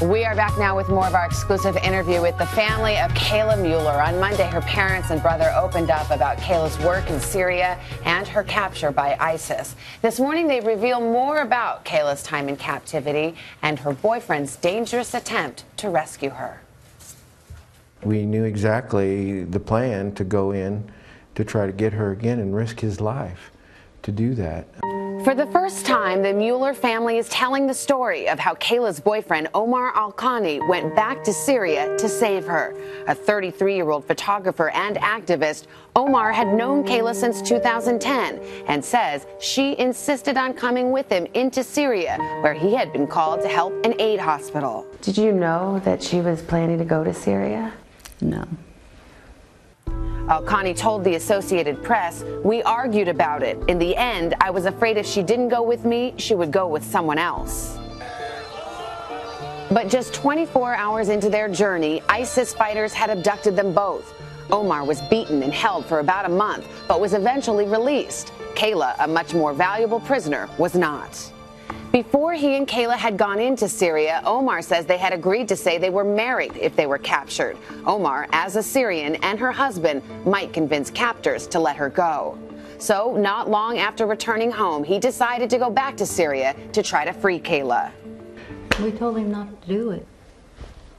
We are back now with more of our exclusive interview with the family of Kayla Mueller. On Monday, her parents and brother opened up about Kayla's work in Syria and her capture by ISIS. This morning, they reveal more about Kayla's time in captivity and her boyfriend's dangerous attempt to rescue her. We knew exactly the plan to go in to try to get her again and risk his life to do that. For the first time, the Mueller family is telling the story of how Kayla's boyfriend, Omar Al-Khani, went back to Syria to save her. A 33-year-old photographer and activist, Omar had known Kayla since 2010 and says she insisted on coming with him into Syria, where he had been called to help an aid hospital. Did you know that she was planning to go to Syria? No. Al-Khani told the Associated Press, "We argued about it. In the end, I was afraid if she didn't go with me, she would go with someone else." But just 24 hours into their journey, ISIS fighters had abducted them both. Omar was beaten and held for about a month, but was eventually released. Kayla, a much more valuable prisoner, was not. Before he and Kayla had gone into Syria, Omar says they had agreed to say they were married if they were captured. Omar, as a Syrian, and her husband might convince captors to let her go. So, not long after returning home, he decided to go back to Syria to try to free Kayla. We told him not to do it.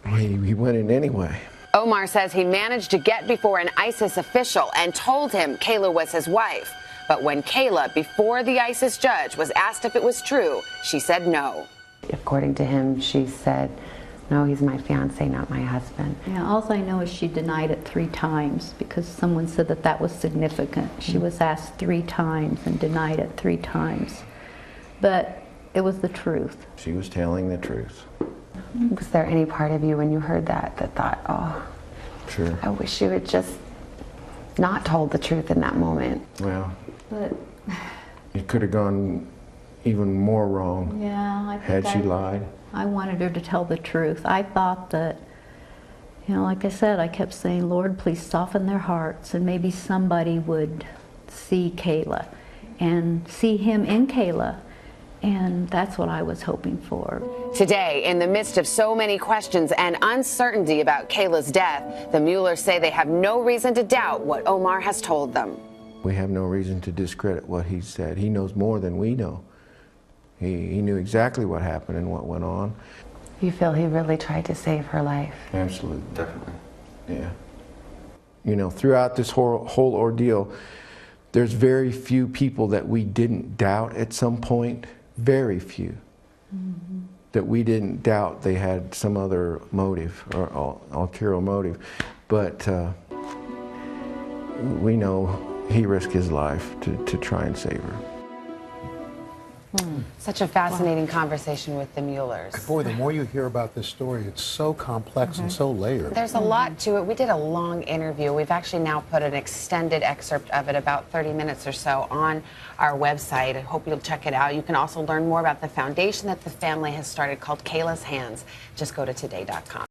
He went in anyway. Omar says he managed to get before an ISIS official and told him Kayla was his wife. But when Kayla, before the ISIS judge, was asked if it was true, she said no. According to him, she said, "No, he's my fiancé, not my husband." Yeah, all I know is she denied it 3 times because someone said that that was significant. She was asked 3 times and denied it 3 times. But it was the truth. She was telling the truth. Was there any part of you when you heard that thought, oh, Sure. I wish you had just not told the truth in that moment? Well, But it could have gone even more wrong yeah, I had think she lied. I wanted her to tell the truth. I thought that, you know, like I said, I kept saying, Lord, please soften their hearts, and maybe somebody would see Kayla and see him in Kayla. And that's what I was hoping for. Today, in the midst of so many questions and uncertainty about Kayla's death, the Muellers say they have no reason to doubt what Omar has told them. We have no reason to discredit what he said. He knows more than we know. He knew exactly what happened and what went on. You feel he really tried to save her life? Absolutely. Definitely. Yeah. You know, throughout this whole ordeal, there's very few people that we didn't doubt at some point. Very few. Mm-hmm. That we didn't doubt they had some other motive or ulterior motive. But we know he risked his life to try and save her. Such a fascinating conversation with the Muellers. Boy, the more you hear about this story, it's so complex and so layered. There's a lot to it. We did a long interview. We've actually now put an extended excerpt of it, about 30 minutes or so, on our website. I hope you'll check it out. You can also learn more about the foundation that the family has started called Kayla's Hands. Just go to today.com.